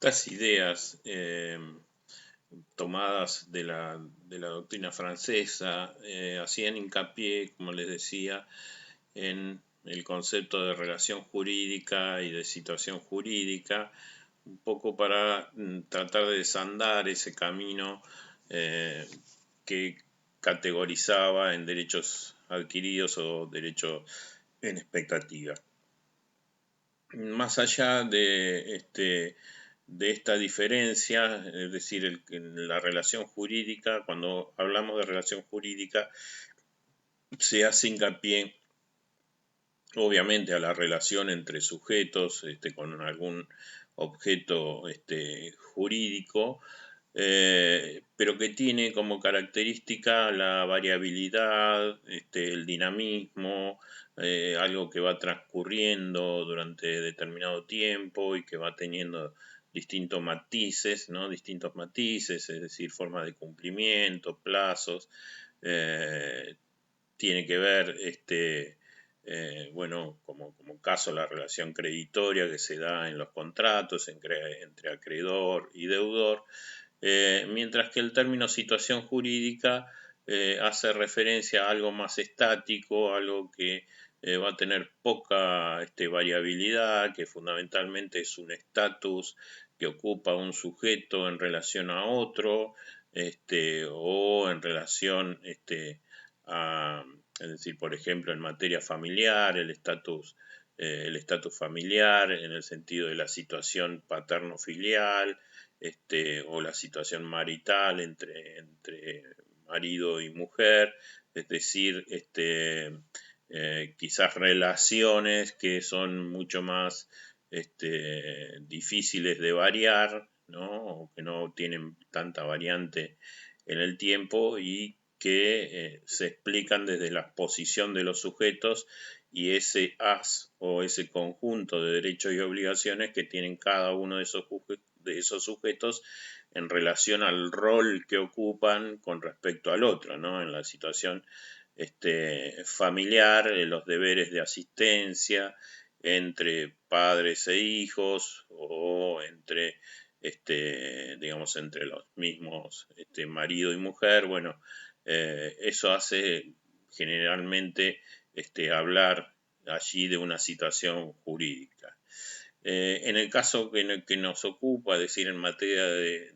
Estas ideas tomadas de la doctrina francesa hacían hincapié, como les decía, en el concepto de relación jurídica y de situación jurídica, un poco para tratar de desandar ese camino que categorizaba en derechos adquiridos o derechos en expectativa. Más allá de esta diferencia, es decir, la relación jurídica, cuando hablamos de relación jurídica, se hace hincapié obviamente a la relación entre sujetos con algún objeto jurídico, pero que tiene como característica la variabilidad, el dinamismo, algo que va transcurriendo durante determinado tiempo y que va teniendo distintos matices, ¿no? Distintos matices, es decir, formas de cumplimiento, plazos, eh, tiene que ver, bueno, como caso la relación creditoria que se da en los contratos entre acreedor y deudor, mientras que el término situación jurídica hace referencia a algo más estático, algo que va a tener poca variabilidad, que fundamentalmente es un estatus que ocupa un sujeto en relación a otro, o en relación a, es decir, por ejemplo, en materia familiar, el estatus familiar en el sentido de la situación paterno-filial, o la situación marital entre marido y mujer, es decir, quizás relaciones que son mucho más difíciles de variar, ¿no? O que no tienen tanta variante en el tiempo y que se explican desde la posición de los sujetos y ese haz o ese conjunto de derechos y obligaciones que tienen cada uno de esos sujetos en relación al rol que ocupan con respecto al otro, ¿no? En la situación familiar, los deberes de asistencia entre padres e hijos o digamos, entre los mismos marido y mujer. Bueno, eso hace generalmente hablar allí de una situación jurídica. En el caso que nos ocupa, es decir, en materia de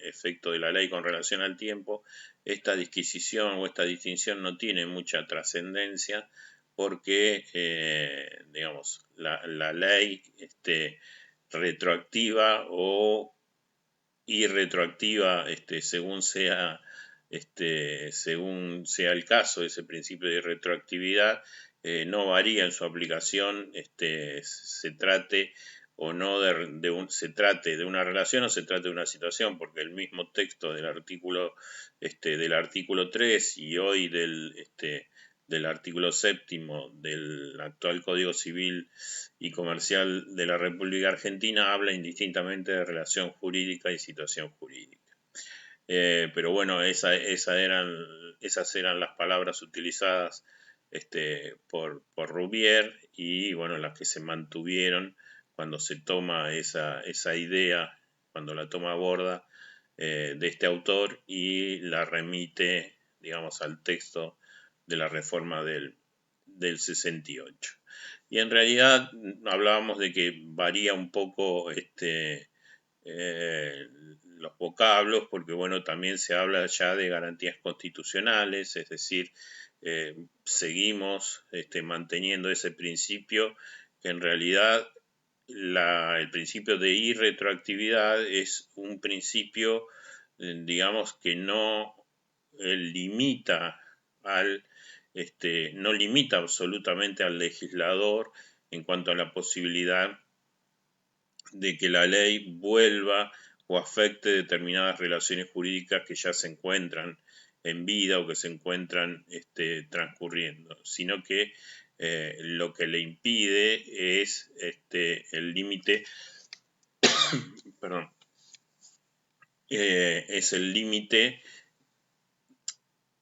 efecto de la ley con relación al tiempo, esta disquisición o esta distinción no tiene mucha trascendencia porque, digamos, la ley retroactiva o irretroactiva, según sea el caso, ese principio de retroactividad, no varía en su aplicación, se trate o no se trate de una relación o se trate de una situación, porque el mismo texto del artículo 3 y hoy del artículo séptimo del actual Código Civil y Comercial de la República Argentina habla indistintamente de relación jurídica y situación jurídica. Pero bueno, esas eran las palabras utilizadas por Rouvier y bueno, las que se mantuvieron cuando se toma esa idea, cuando la toma a borda de este autor y la remite, digamos, al texto de la reforma del 68. Y en realidad hablábamos de que varía un poco los vocablos, porque bueno, también se habla ya de garantías constitucionales, es decir, seguimos manteniendo ese principio que en realidad el principio de irretroactividad es un principio, digamos, que no limita no limita absolutamente al legislador en cuanto a la posibilidad de que la ley vuelva o afecte determinadas relaciones jurídicas que ya se encuentran en vida o que se encuentran transcurriendo, sino que lo que le impide es el límite, perdón, es el límite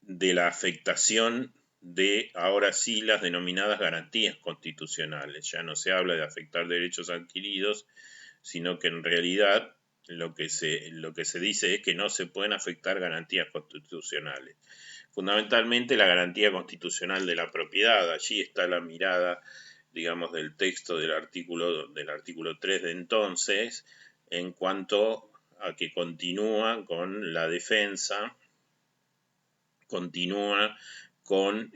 de la afectación de, ahora sí, las denominadas garantías constitucionales. Ya no se habla de afectar derechos adquiridos, sino que en realidad lo que se dice es que no se pueden afectar garantías constitucionales. Fundamentalmente la garantía constitucional de la propiedad, allí está la mirada, digamos, del texto del artículo 3 de entonces, en cuanto a que continúa con la defensa, continúa con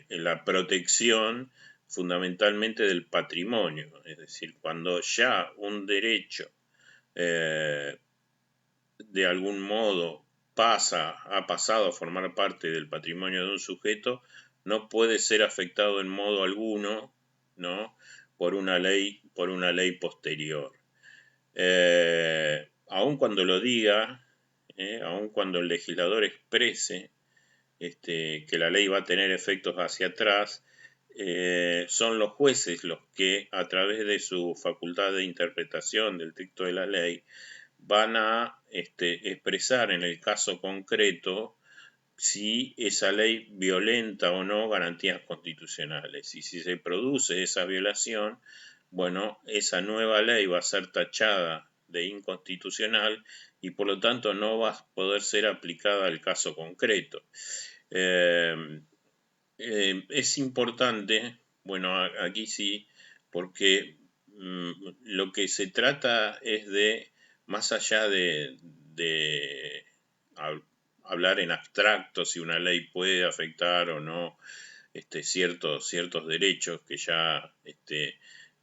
la protección fundamentalmente del patrimonio, es decir, cuando ya un derecho de algún modo ha pasado a formar parte del patrimonio de un sujeto, no puede ser afectado en modo alguno, ¿no?, por una ley posterior. Aun cuando lo diga, aun cuando el legislador exprese que la ley va a tener efectos hacia atrás, son los jueces los que, a través de su facultad de interpretación del texto de la ley, van a expresar en el caso concreto si esa ley violenta o no garantías constitucionales. Y si se produce esa violación, bueno, esa nueva ley va a ser tachada de inconstitucional y por lo tanto no va a poder ser aplicada al caso concreto. Es importante, bueno, aquí sí, porque lo que se trata es de, más allá de hablar en abstracto si una ley puede afectar o no ciertos derechos que ya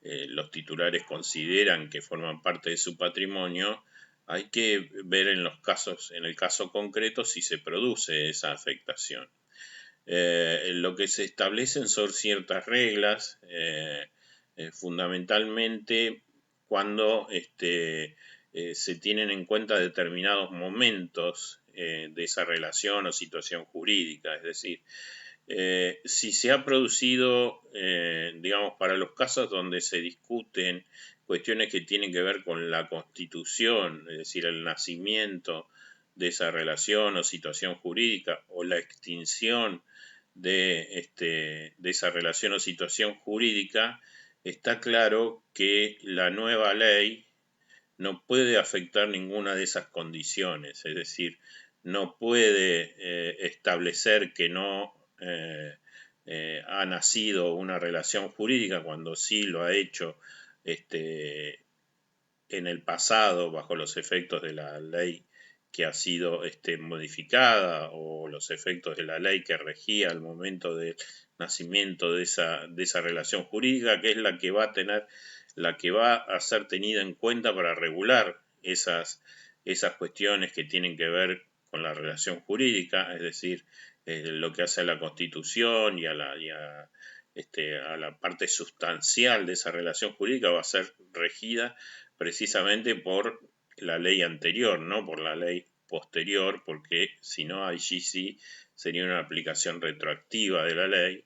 los titulares consideran que forman parte de su patrimonio, hay que ver en el caso concreto si se produce esa afectación. Lo que se establecen son ciertas reglas, fundamentalmente cuando se tienen en cuenta determinados momentos de esa relación o situación jurídica, es decir, si se ha producido, digamos, para los casos donde se discuten cuestiones que tienen que ver con la constitución, es decir, el nacimiento de esa relación o situación jurídica o la extinción de esa relación o situación jurídica, está claro que la nueva ley no puede afectar ninguna de esas condiciones, es decir, no puede establecer que no ha nacido una relación jurídica cuando sí lo ha hecho en el pasado bajo los efectos de la ley que ha sido modificada o los efectos de la ley que regía al momento del nacimiento de esa relación jurídica, que es la que va a ser tenida en cuenta para regular esas cuestiones que tienen que ver con la relación jurídica, es decir, lo que hace a la Constitución y a la parte sustancial de esa relación jurídica va a ser regida precisamente por la ley anterior, no por la ley posterior, porque si no, allí sí sería una aplicación retroactiva de la ley.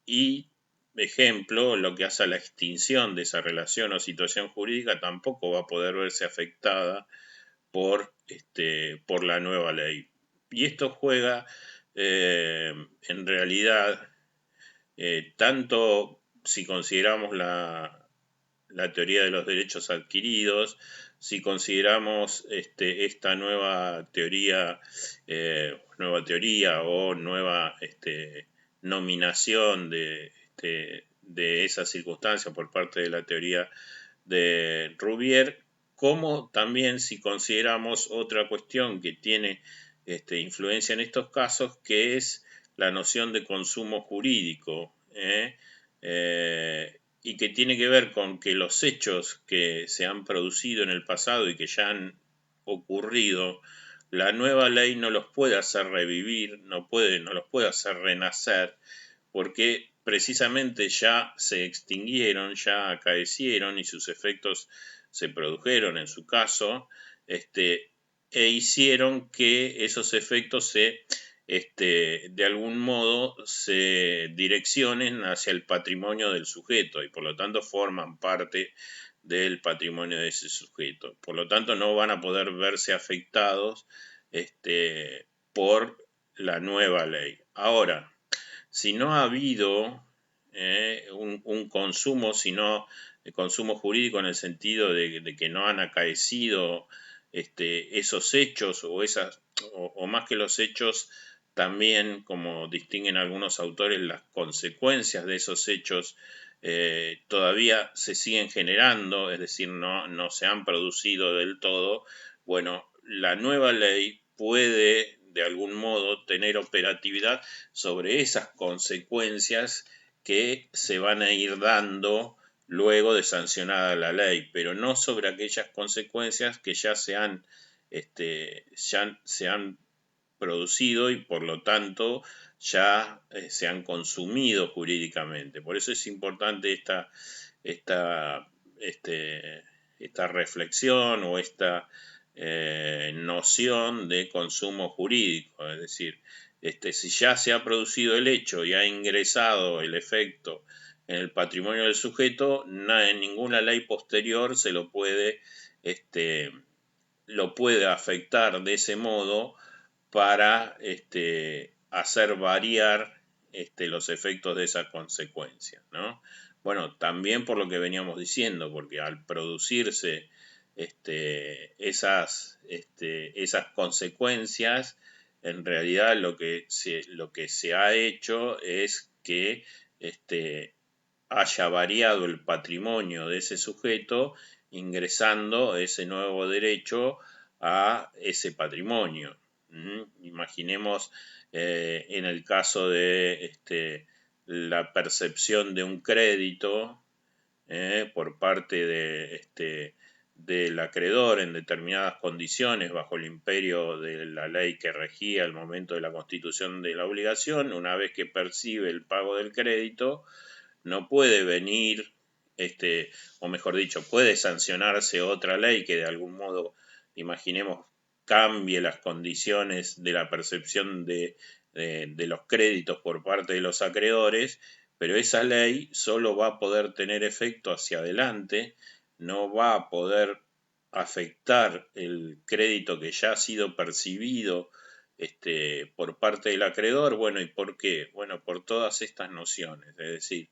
Y, ejemplo, lo que hace a la extinción de esa relación o situación jurídica tampoco va a poder verse afectada por la nueva ley. Y esto juega, en realidad, tanto si consideramos la teoría de los derechos adquiridos, si consideramos esta nueva teoría o nueva nominación de esa circunstancia por parte de la teoría de Rouvier, como también si consideramos otra cuestión que tiene influencia en estos casos, que es la noción de consumo jurídico, y que tiene que ver con que los hechos que se han producido en el pasado y que ya han ocurrido, la nueva ley no los puede hacer revivir, no los puede hacer renacer, porque precisamente ya se extinguieron, ya acaecieron y sus efectos se produjeron en su caso, e hicieron que esos efectos de algún modo se direccionen hacia el patrimonio del sujeto y por lo tanto forman parte del patrimonio de ese sujeto. Por lo tanto no van a poder verse afectados por la nueva ley. Ahora, si no ha habido un consumo, si no consumo jurídico en el sentido de que no han acaecido esos hechos o más que los hechos, también, como distinguen algunos autores, las consecuencias de esos hechos todavía se siguen generando, es decir, no se han producido del todo. Bueno, la nueva ley puede de algún modo tener operatividad sobre esas consecuencias que se van a ir dando luego de sancionada la ley, pero no sobre aquellas consecuencias que ya se han producido y por lo tanto ya se han consumido jurídicamente. Por eso es importante esta, esta reflexión o esta noción de consumo jurídico, es decir, si ya se ha producido el hecho y ha ingresado el efecto en el patrimonio del sujeto, en ninguna ley posterior se lo puede afectar de ese modo para hacer variar los efectos de esa consecuencia, ¿no? Bueno, también por lo que veníamos diciendo, porque al producirse esas consecuencias, en realidad lo que se ha hecho es que haya variado el patrimonio de ese sujeto ingresando ese nuevo derecho a ese patrimonio. Imaginemos en el caso de la percepción de un crédito por parte del acreedor en determinadas condiciones bajo el imperio de la ley que regía al momento de la constitución de la obligación. Una vez que percibe el pago del crédito, no puede venir, o mejor dicho, puede sancionarse otra ley que de algún modo, imaginemos, cambie las condiciones de la percepción de los créditos por parte de los acreedores, pero esa ley solo va a poder tener efecto hacia adelante, no va a poder afectar el crédito que ya ha sido percibido por parte del acreedor. Bueno, ¿y por qué? Bueno, por todas estas nociones, es decir,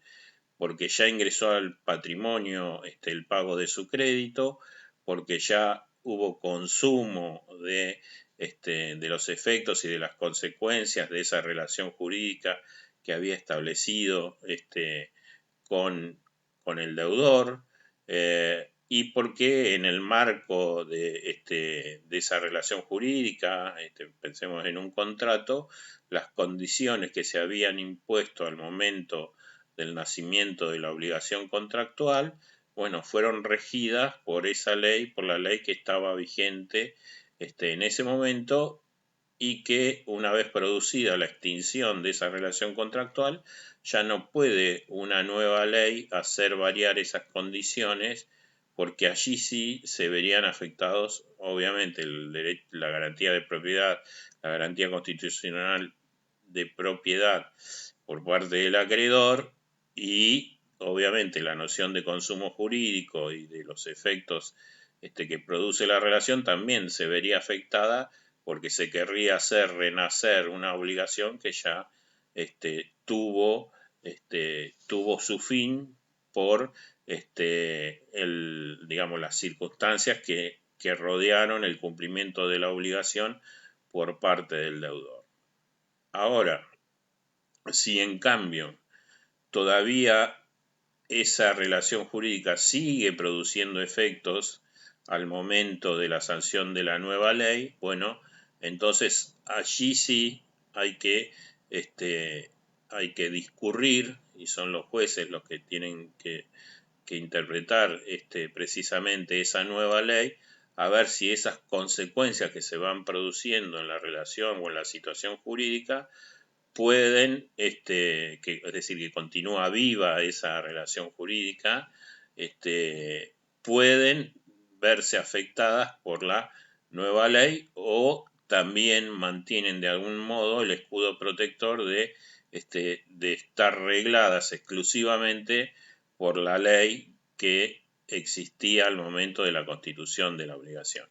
porque ya ingresó al patrimonio el pago de su crédito, porque ya hubo consumo de los efectos y de las consecuencias de esa relación jurídica que había establecido con, el deudor, y porque en el marco de esa relación jurídica, pensemos en un contrato, las condiciones que se habían impuesto al momento del nacimiento de la obligación contractual, bueno, fueron regidas por esa ley, por la ley que estaba vigente en ese momento, y que una vez producida la extinción de esa relación contractual, ya no puede una nueva ley hacer variar esas condiciones, porque allí sí se verían afectados, obviamente, la garantía de propiedad, la garantía constitucional de propiedad por parte del acreedor, y obviamente la noción de consumo jurídico y de los efectos que produce la relación también se vería afectada, porque se querría hacer renacer una obligación que ya tuvo su fin por digamos, las circunstancias que rodearon el cumplimiento de la obligación por parte del deudor. Ahora, si en cambio todavía esa relación jurídica sigue produciendo efectos al momento de la sanción de la nueva ley, bueno, entonces allí sí hay que discurrir, y son los jueces los que tienen que interpretar precisamente esa nueva ley, a ver si esas consecuencias que se van produciendo en la relación o en la situación jurídica pueden, es decir, que continúa viva esa relación jurídica, pueden verse afectadas por la nueva ley, o también mantienen de algún modo el escudo protector de estar regladas exclusivamente por la ley que existía al momento de la constitución de la obligación.